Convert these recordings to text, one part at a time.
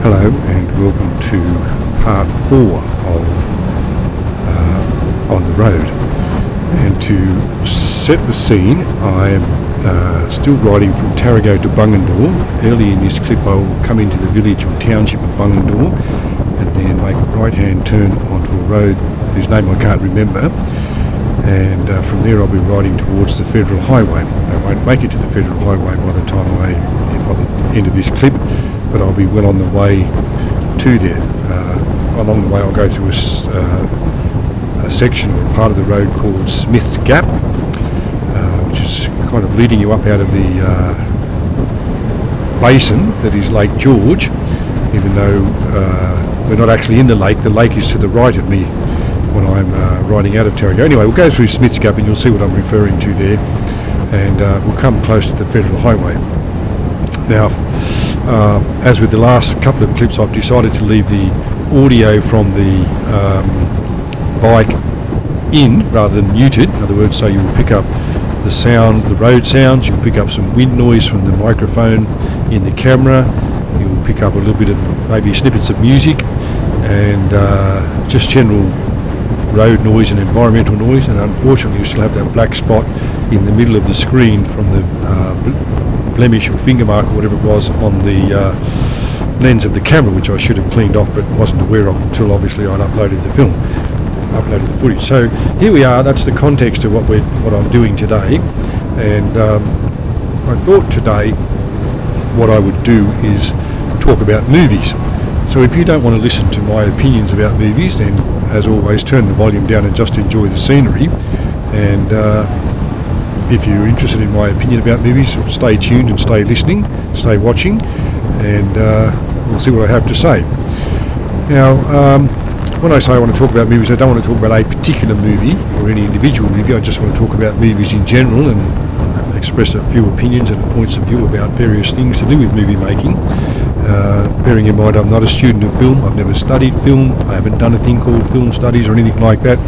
Hello and welcome to part 4 of On the Road. And to set the scene, I am still riding from Tarago to Bungendore. Early in this clip I will come into the village or township of Bungendore and then make a right hand turn onto a road whose name I can't remember, and from there I'll be riding towards the Federal Highway. I won't make it to the Federal Highway by the end of this clip, but I'll be well on the way to there. Along the way I'll go through a section or part of the road called Smith's Gap, which is kind of leading you up out of the basin that is Lake George, even though we're not actually in the lake is to the right of me when I'm riding out of Tarago. Anyway, we'll go through Smith's Gap and you'll see what I'm referring to there, and we'll come close to the Federal Highway. Now, as with the last couple of clips, I've decided to leave the audio from the bike in rather than muted. In other words, so you will pick up the sound, the road sounds, you'll pick up some wind noise from the microphone in the camera, you'll pick up a little bit of maybe snippets of music, and just general road noise and environmental noise. And unfortunately you still have that black spot in the middle of the screen from the blemish or finger mark or whatever it was on the lens of the camera, which I should have cleaned off but wasn't aware of until obviously I'd uploaded the footage. So here we are. That's the context of what I'm doing today, and I thought today what I would do is talk about movies. So if you don't want to listen to my opinions about movies, then as always turn the volume down and just enjoy the scenery. And if you're interested in my opinion about movies, stay tuned and stay listening, stay watching, and we'll see what I have to say. Now, when I say I want to talk about movies, I don't want to talk about a particular movie or any individual movie. I just want to talk about movies in general and express a few opinions and points of view about various things to do with movie making. Bearing in mind I'm not a student of film, I've never studied film, I haven't done a thing called film studies or anything like that,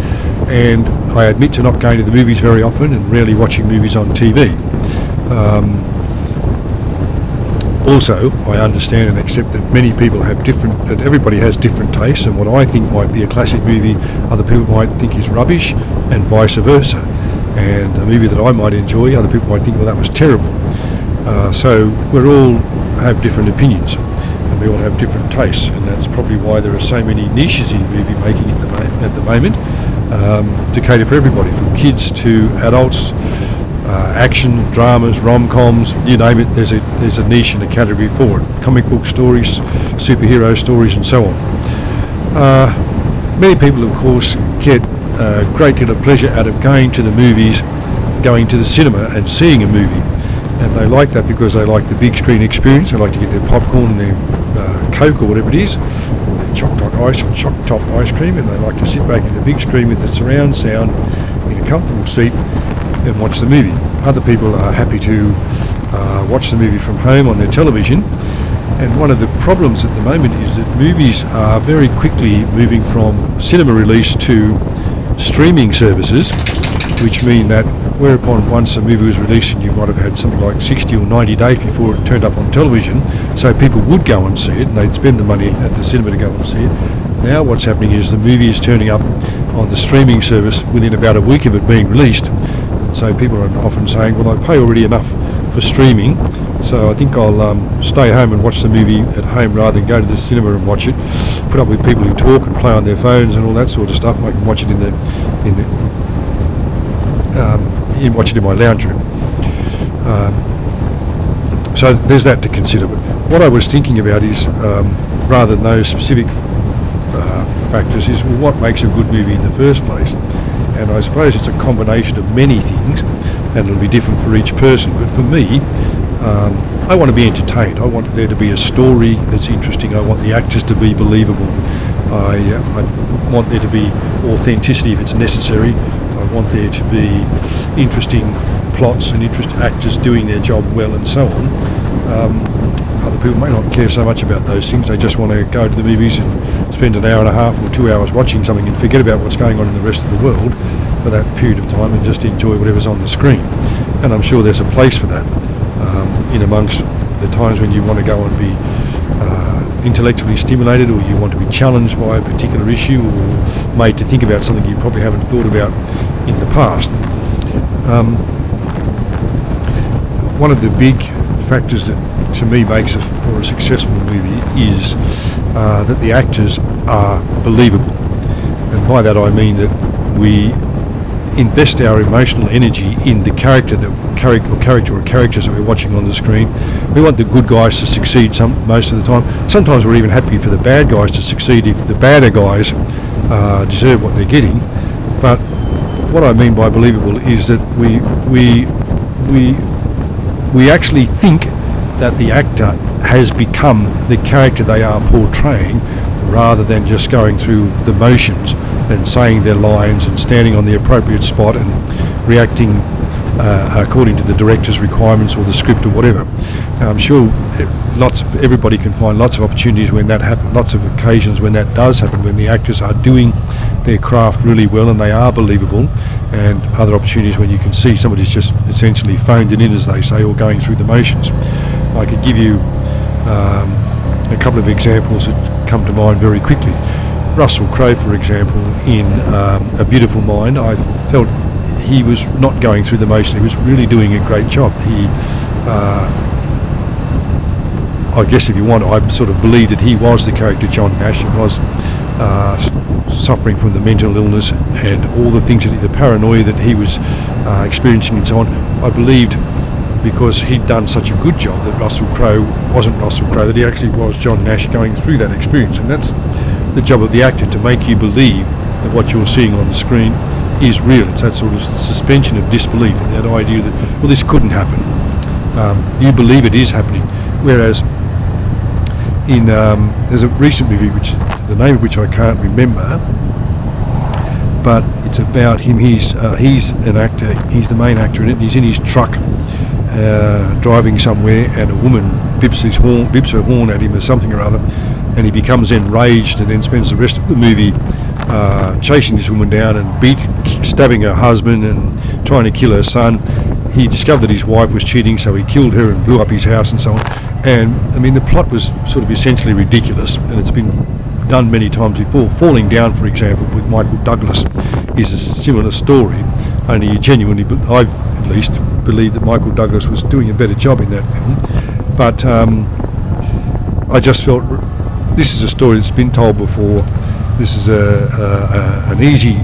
and I admit to not going to the movies very often and rarely watching movies on TV. Also, I understand and accept that many people have that everybody has different tastes, and what I think might be a classic movie, other people might think is rubbish, and vice versa. And a movie that I might enjoy, other people might think, well, that was terrible. So we all have different opinions, and we all have different tastes, and that's probably why there are so many niches in movie making at the moment, to cater for everybody, from kids to adults. Action, dramas, rom-coms, you name it, there's a niche and a category for it. Comic book stories, superhero stories, and so on. Many people, of course, get a great deal of pleasure out of going to the movies, going to the cinema and seeing a movie. And they like that because they like the big screen experience. They like to get their popcorn and their Coke or whatever it is, or their choc top ice cream, and they like to sit back in the big screen with the surround sound in a comfortable seat and watch the movie. Other people are happy to watch the movie from home on their television, and one of the problems at the moment is that movies are very quickly moving from cinema release to streaming services, which mean that whereupon once a movie was released and you might have had something like 60 or 90 days before it turned up on television, so people would go and see it and they'd spend the money at the cinema to go and see it. Now what's happening is the movie is turning up on the streaming service within about a week of it being released. So people are often saying, well, I pay already enough for streaming, so I think I'll stay home and watch the movie at home rather than go to the cinema and watch it. Put up with people who talk and play on their phones and all that sort of stuff. I can watch it watch it in my lounge room. So there's that to consider. But what I was thinking about is, rather than those specific factors, is, well, what makes a good movie in the first place? And I suppose it's a combination of many things, and it'll be different for each person. But for me, I want to be entertained. I want there to be a story that's interesting. I want the actors to be believable. I want there to be authenticity if it's necessary. I want there to be interesting plots and interesting actors doing their job well, and so on. Other people may not care so much about those things. They just want to go to the movies and spend an hour and a half or 2 hours watching something and forget about what's going on in the rest of the world for that period of time and just enjoy whatever's on the screen. And I'm sure there's a place for that in amongst the times when you want to go and be intellectually stimulated, or you want to be challenged by a particular issue, or made to think about something you probably haven't thought about in the past. One of the big factors that to me makes it for a successful movie is that the actors are believable. And by that I mean that we invest our emotional energy in the characters that we're watching on the screen. We want the good guys to succeed most of the time. Sometimes we're even happy for the bad guys to succeed if the badder guys deserve what they're getting. But what I mean by believable is that we actually think that the actor has become the character they are portraying, rather than just going through the motions and saying their lines and standing on the appropriate spot and reacting according to the director's requirements or the script or whatever. Now, I'm sure everybody can find lots of opportunities when that happens, lots of occasions when that does happen, when the actors are doing their craft really well and they are believable, and other opportunities when you can see somebody's just essentially phoned it in, as they say, or going through the motions. I could give you a couple of examples that come to mind very quickly. Russell Crowe, for example, in A Beautiful Mind, I felt he was not going through the motions. He was really doing a great job. He, I guess if you want, I sort of believed that he was the character John Nash. He was suffering from the mental illness and all the things, the paranoia that he was experiencing and so on. I believed, because he'd done such a good job, that Russell Crowe wasn't Russell Crowe, that he actually was John Nash going through that experience. And that's the job of the actor, to make you believe that what you're seeing on the screen is real. It's that sort of suspension of disbelief, that idea that, well, this couldn't happen. You believe it is happening. Whereas in there's a recent movie, which the name of which I can't remember, but it's about him. He's an actor. He's the main actor in it. And he's in his truck driving somewhere, and a woman bips her horn at him or something or other, and he becomes enraged, and then spends the rest of the movie chasing this woman down and stabbing her husband and trying to kill her son. He discovered that his wife was cheating, so he killed her and blew up his house and so on. And I mean, the plot was sort of essentially ridiculous, and it's been done many times before. Falling Down, for example, with Michael Douglas, is a similar story, only you genuinely, I've at least believed that Michael Douglas was doing a better job in that film. But I just felt this is a story that's been told before. This is an easy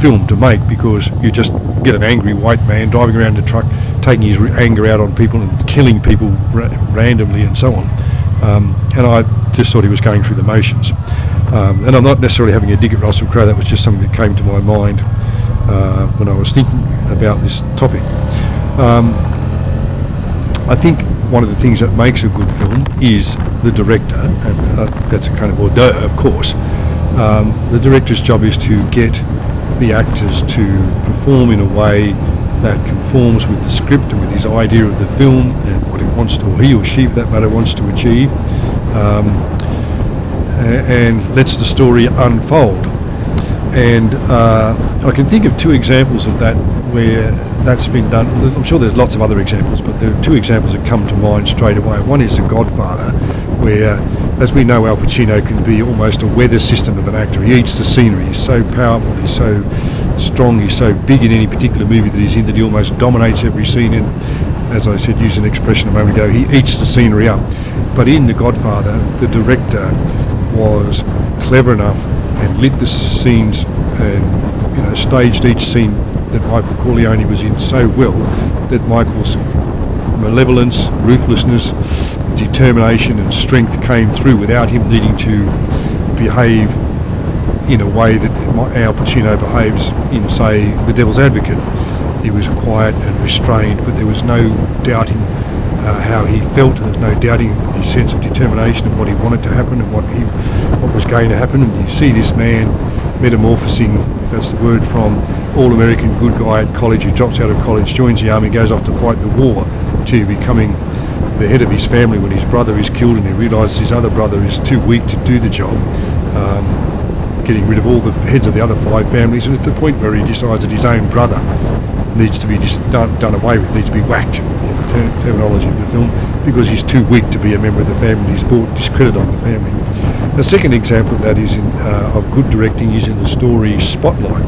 film to make, because you just get an angry white man driving around a truck, taking his anger out on people and killing people randomly and so on. And I just thought he was going through the motions. And I'm not necessarily having a dig at Russell Crowe. That was just something that came to my mind when I was thinking about this topic. I think one of the things that makes a good film is the director, and that's a kind of hors d'oeuvre, of course. The director's job is to get the actors to perform in a way that conforms with the script and with his idea of the film and what he wants to, or he or she for that matter, wants to achieve, and lets the story unfold. And I can think of two examples of that where that's been done. I'm sure there's lots of other examples, but there are two examples that come to mind straight away. One is The Godfather, where, as we know, Al Pacino can be almost a weather system of an actor. He eats the scenery. He's so powerful, he's so strong, he's so big in any particular movie that he's in, that he almost dominates every scene. And as I said, using an expression a moment ago, he eats the scenery up. But in The Godfather, the director was clever enough and lit the scenes and staged each scene that Michael Corleone was in so well that Michael's malevolence, ruthlessness, determination and strength came through without him needing to behave in a way that Al Pacino behaves in, say, The Devil's Advocate. He was quiet and restrained, but there was no doubting how he felt. There was no doubting his sense of determination and what he wanted to happen and what was going to happen. And you see this man metamorphosing, if that's the word, from all-American good guy at college who drops out of college, joins the army, goes off to fight the war, to becoming the head of his family when his brother is killed and he realises his other brother is too weak to do the job, getting rid of all the heads of the other 5 families, and at the point where he decides that his own brother needs to be just done away with, needs to be whacked, to terminology of the film, because he's too weak to be a member of the family. He's brought discredit on the family. The second example of that is of good directing is in the story Spotlight,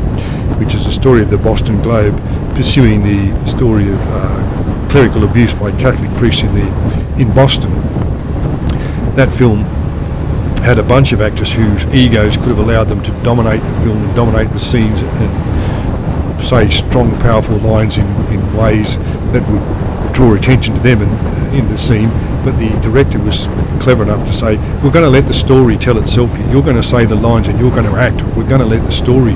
which is the story of the Boston Globe pursuing the story of clerical abuse by Catholic priests in Boston. That film had a bunch of actors whose egos could have allowed them to dominate the film and dominate the scenes and say strong, powerful lines in ways that would draw attention to them in the scene. But the director was clever enough to say, we're going to let the story tell itself here. You're going to say the lines and you're going to act. We're going to let the story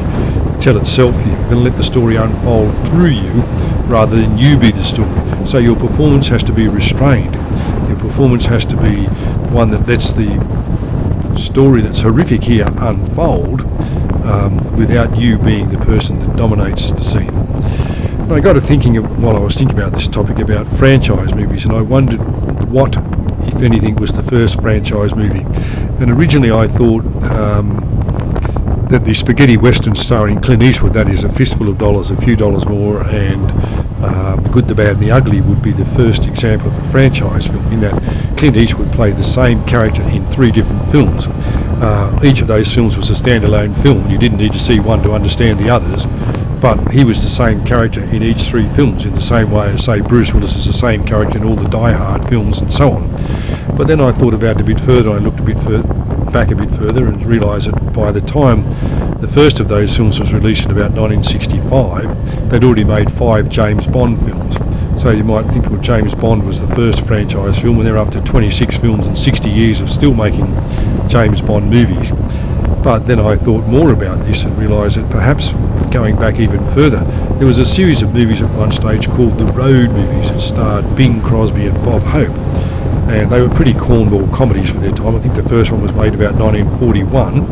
tell itself here. We're going to let the story unfold through you rather than you be the story. So your performance has to be restrained. Your performance has to be one that lets the story that's horrific here unfold without you being the person that dominates the scene. And I got to thinking while I was thinking about this topic about franchise movies, and I wondered what, if anything, was the first franchise movie. And originally I thought that the spaghetti western starring Clint Eastwood, that is A Fistful of Dollars, A Few Dollars More, and The Good, the Bad and the Ugly, would be the first example of a franchise film, in that Clint Eastwood played the same character in 3 different films. Each of those films was a standalone film. You didn't need to see one to understand the others, but he was the same character in each 3 films, in the same way as, say, Bruce Willis is the same character in all the Die Hard films and so on. But then I thought about it a bit further. I looked back a bit further and realised that by the time the first of those films was released in about 1965, they'd already made 5 James Bond films. So you might think, well, James Bond was the first franchise film, and they're up to 26 films and 60 years of still making James Bond movies. But then I thought more about this and realised that perhaps going back even further, there was a series of movies at one stage called the Road movies that starred Bing Crosby and Bob Hope. And they were pretty cornball comedies for their time. I think the first one was made about 1941,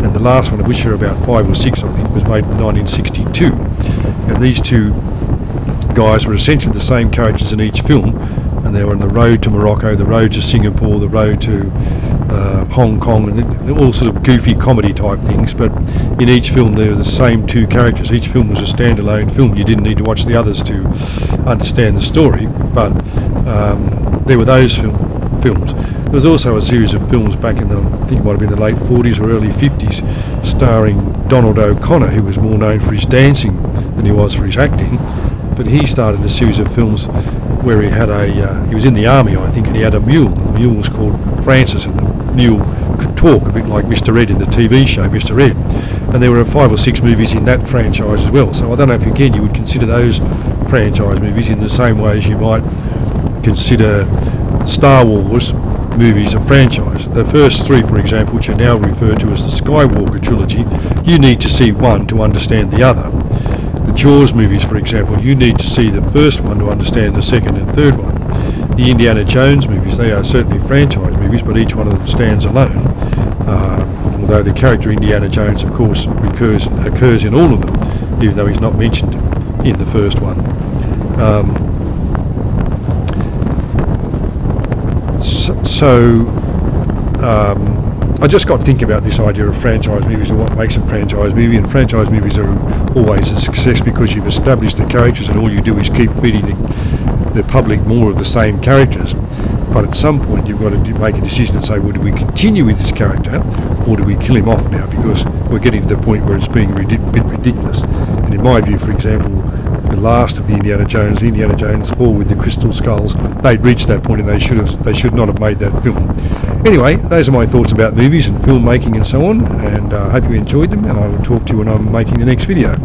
and the last one, of which are about 5 or 6, I think, was made in 1962. And these 2 guys were essentially the same characters in each film, and they were on the road to Morocco, the road to Singapore, the road to Hong Kong, and all sort of goofy comedy type things. But in each film there were the same 2 characters. Each film was a standalone film. You didn't need to watch the others to understand the story, but there were those films. There was also a series of films back in I think it might have been the late 40s or early 50s, starring Donald O'Connor, who was more known for his dancing than he was for his acting. But he started a series of films where he had he was in the army, I think, and he had a mule. The mule was called Francis, and the mule could talk a bit like Mr. Ed in the TV show Mr. Ed. And there were 5 or 6 movies in that franchise as well. So I don't know if, again, you would consider those franchise movies in the same way as you might consider Star Wars movies a franchise. The first 3, for example, which are now referred to as the Skywalker trilogy, you need to see one to understand the other. The Jaws movies, for example, you need to see the first one to understand the second and third one. The Indiana Jones movies, they are certainly franchise movies, but each one of them stands alone. Although the character Indiana Jones, of course, occurs in all of them, even though he's not mentioned in the first one. I just got to think about this idea of franchise movies and what makes a franchise movie. And franchise movies are always a success because you've established the characters, and all you do is keep feeding the public more of the same characters. But at some point you've got to make a decision and say, well, do we continue with this character, or do we kill him off now, because we're getting to the point where it's being a bit ridiculous. And in my view, for example, the last of the Indiana Jones 4 with the crystal skulls, they'd reached that point and they should not have made that film. Anyway, those are my thoughts about movies and filmmaking and so on, and I hope you enjoyed them, and I will talk to you when I'm making the next video.